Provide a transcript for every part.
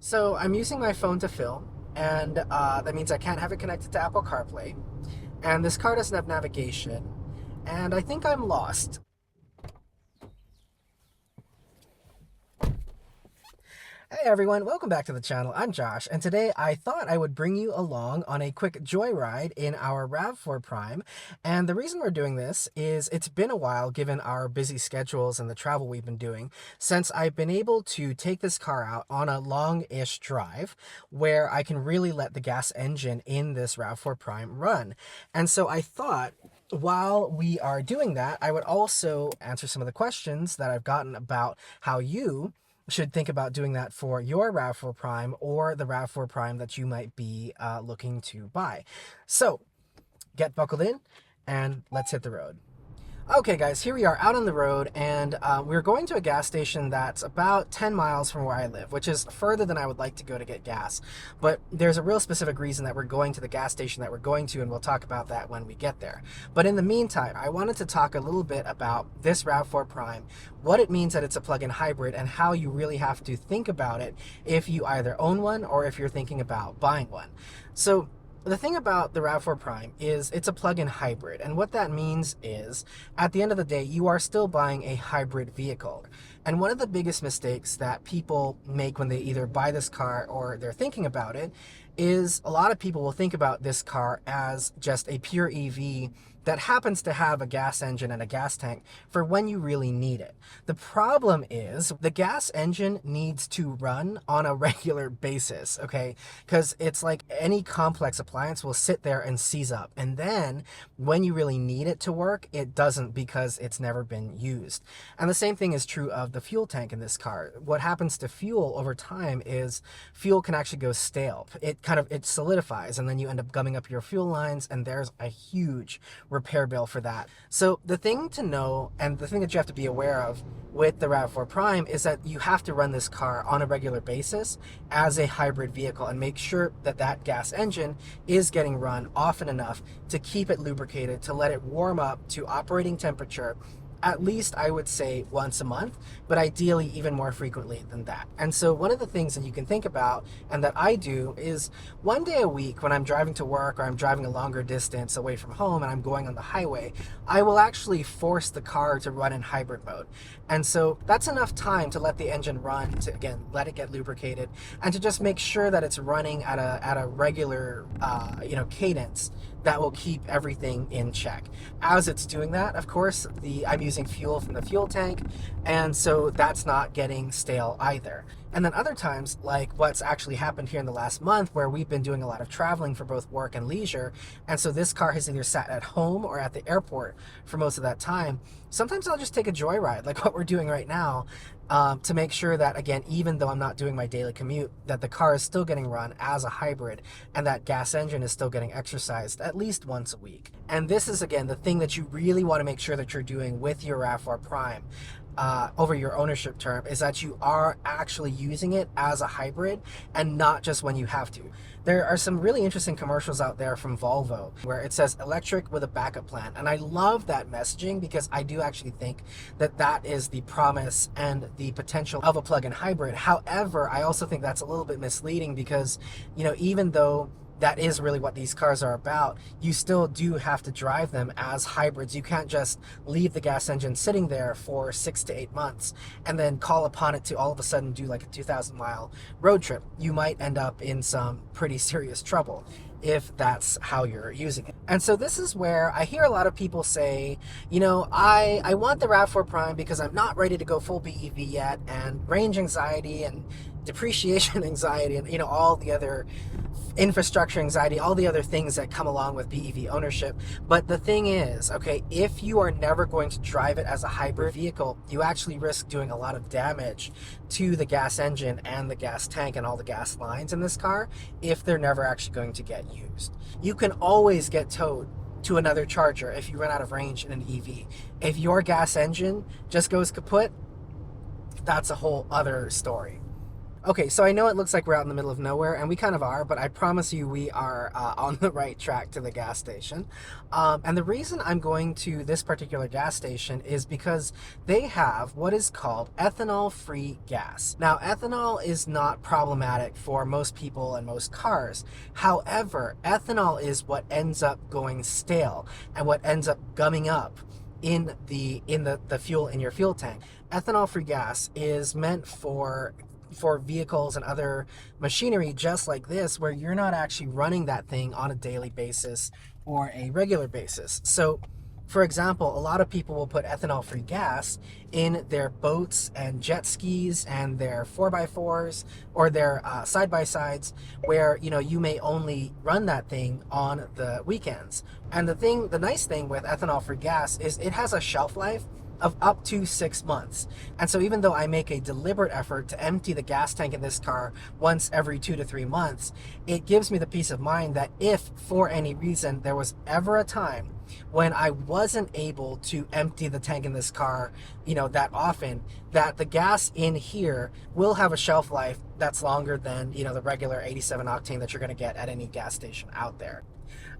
So I'm using my phone to film, and that means I can't have it connected to Apple CarPlay. And this car doesn't have navigation, and I think I'm lost. Hey everyone, welcome back to the channel. I'm Josh, and today I thought I would bring you along on a quick joyride in our Rav4 Prime. And the reason we're doing this is it's been a while, given our busy schedules and the travel we've been doing, since I've been able to take this car out on a long-ish drive where I can really let the gas engine in this Rav4 Prime run. And so I thought, while we are doing that, I would also answer some of the questions that I've gotten about how you should think about doing that for your Rav4 Prime or the Rav4 Prime that you might be looking to buy. So get buckled in and let's hit the road. Okay guys, here we are out on the road, and we're going to a gas station that's about 10 miles from where I live, which is further than I would like to go to get gas. But there's a real specific reason that we're going to the gas station that we're going to, and we'll talk about that when we get there. But in the meantime, I wanted to talk a little bit about this RAV4 Prime, what it means that it's a plug-in hybrid, and how you really have to think about it if you either own one or if you're thinking about buying one. So the thing about the RAV4 Prime is it's a plug-in hybrid, and what that means is at the end of the day you are still buying a hybrid vehicle. And one of the biggest mistakes that people make when they either buy this car or they're thinking about it is a lot of people will think about this car as just a pure EV that happens to have a gas engine and a gas tank for when you really need it. The problem is the gas engine needs to run on a regular basis, okay? Because it's like any complex appliance will sit there and seize up. And then when you really need it to work, it doesn't, because it's never been used. And the same thing is true of the fuel tank in this car. What happens to fuel over time is fuel can actually go stale. It solidifies, and then you end up gumming up your fuel lines, and there's a huge repair bill for that. So the thing to know, and the thing that you have to be aware of with the RAV4 Prime, is that you have to run this car on a regular basis as a hybrid vehicle and make sure that that gas engine is getting run often enough to keep it lubricated, to let it warm up to operating temperature at least, I would say, once a month, but ideally even more frequently than that. And so one of the things that you can think about, and that I do, is one day a week when I'm driving to work or I'm driving a longer distance away from home and I'm going on the highway, I will actually force the car to run in hybrid mode. And so that's enough time to let the engine run, to again let it get lubricated, and to just make sure that it's running at a regular cadence that will keep everything in check. As it's doing that, of course, I'm using fuel from the fuel tank, and so that's not getting stale either. And then other times, like what's actually happened here in the last month, where we've been doing a lot of traveling for both work and leisure, and so this car has either sat at home or at the airport for most of that time. Sometimes I'll just take a joyride, like what we're doing right now, to make sure that, again, even though I'm not doing my daily commute, that the car is still getting run as a hybrid, and that gas engine is still getting exercised at least once a week. And this is, again, the thing that you really want to make sure that you're doing with your RAV4 Prime over your ownership term, is that you are actually using it as a hybrid and not just when you have to. There are some really interesting commercials out there from Volvo where it says electric with a backup plan, and I love that messaging, because I do actually think that that is the promise and the potential of a plug-in hybrid. However, I also think that's a little bit misleading, because even though that is really what these cars are about, you still do have to drive them as hybrids. You can't just leave the gas engine sitting there for 6 to 8 months and then call upon it to all of a sudden do like a 2,000-mile road trip. You might end up in some pretty serious trouble if that's how you're using it. And so this is where I hear a lot of people say, I want the RAV4 Prime because I'm not ready to go full BEV yet, and range anxiety and depreciation anxiety and all the other infrastructure anxiety, all the other things that come along with BEV ownership. But the thing is, okay, if you are never going to drive it as a hybrid vehicle, you actually risk doing a lot of damage to the gas engine and the gas tank and all the gas lines in this car if they're never actually going to get used. You can always get towed to another charger if you run out of range in an EV. If your gas engine just goes kaput, that's a whole other story. Okay, so I know it looks like we're out in the middle of nowhere, and we kind of are, but I promise you we are on the right track to the gas station. And the reason I'm going to this particular gas station is because they have what is called ethanol-free gas. Now, ethanol is not problematic for most people and most cars. However, ethanol is what ends up going stale and what ends up gumming up in the fuel in your fuel tank. Ethanol-free gas is meant for vehicles and other machinery just like this, where you're not actually running that thing on a daily basis or a regular basis. So for example, a lot of people will put ethanol-free gas in their boats and jet skis and their 4x4s or their side-by-sides, where you may only run that thing on the weekends. And the nice thing with ethanol-free gas is it has a shelf life of up to 6 months. And so even though I make a deliberate effort to empty the gas tank in this car once every 2 to 3 months, it gives me the peace of mind that if for any reason there was ever a time when I wasn't able to empty the tank in this car, that often, that the gas in here will have a shelf life that's longer than, the regular 87 octane that you're going to get at any gas station out there.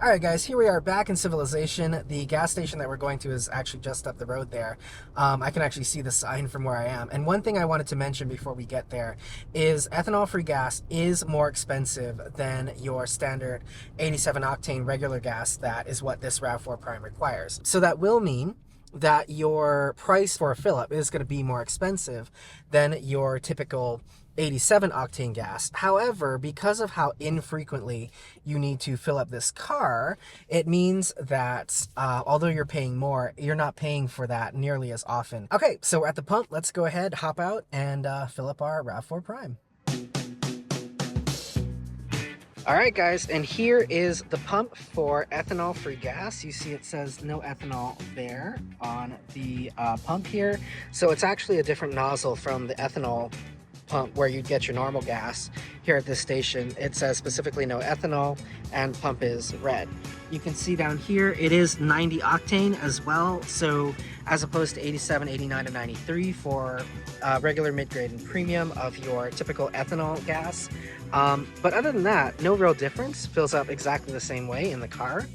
All right, guys, here we are back in civilization. The gas station that we're going to is actually just up the road there. I can actually see the sign from where I am. And one thing I wanted to mention before we get there is ethanol-free gas is more expensive than your standard 87 octane regular gas. That is what this RAV4 Prime requires. So that will mean that your price for a fill-up is going to be more expensive than your typical 87 octane gas. However, because of how infrequently you need to fill up this car, it means that although you're paying more, you're not paying for that nearly as often. Okay, so we're at the pump. Let's go ahead, hop out, and fill up our RAV4 Prime. All right, guys, and here is the pump for ethanol-free gas. You see it says no ethanol there on the pump here. So it's actually a different nozzle from the ethanol pump where you'd get your normal gas. Here at this station, it says specifically no ethanol, and pump is red. You can see down here, it is 90 octane as well. So as opposed to 87, 89, and 93 for regular, mid-grade, and premium of your typical ethanol gas. But other than that, no real difference. Fills up exactly the same way in the car.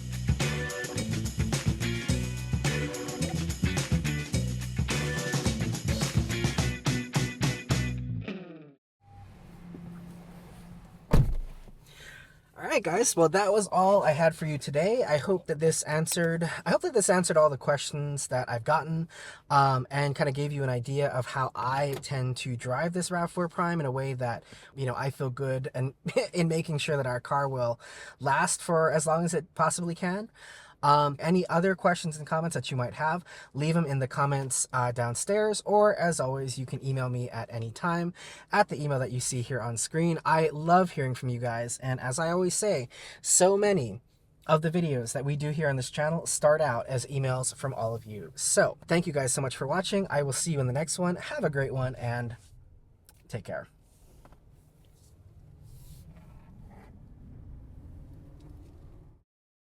Alright guys, well that was all I had for you today. I hope that this answered all the questions that I've gotten, and kind of gave you an idea of how I tend to drive this RAV4 Prime in a way that, I feel good and in making sure that our car will last for as long as it possibly can. Any other questions and comments that you might have, leave them in the comments downstairs, or as always, you can email me at any time at the email that you see here on screen. I love hearing from you guys, and as I always say, so many of the videos that we do here on this channel start out as emails from all of you. So thank you guys so much for watching. I will see you in the next one. Have a great one, and take care.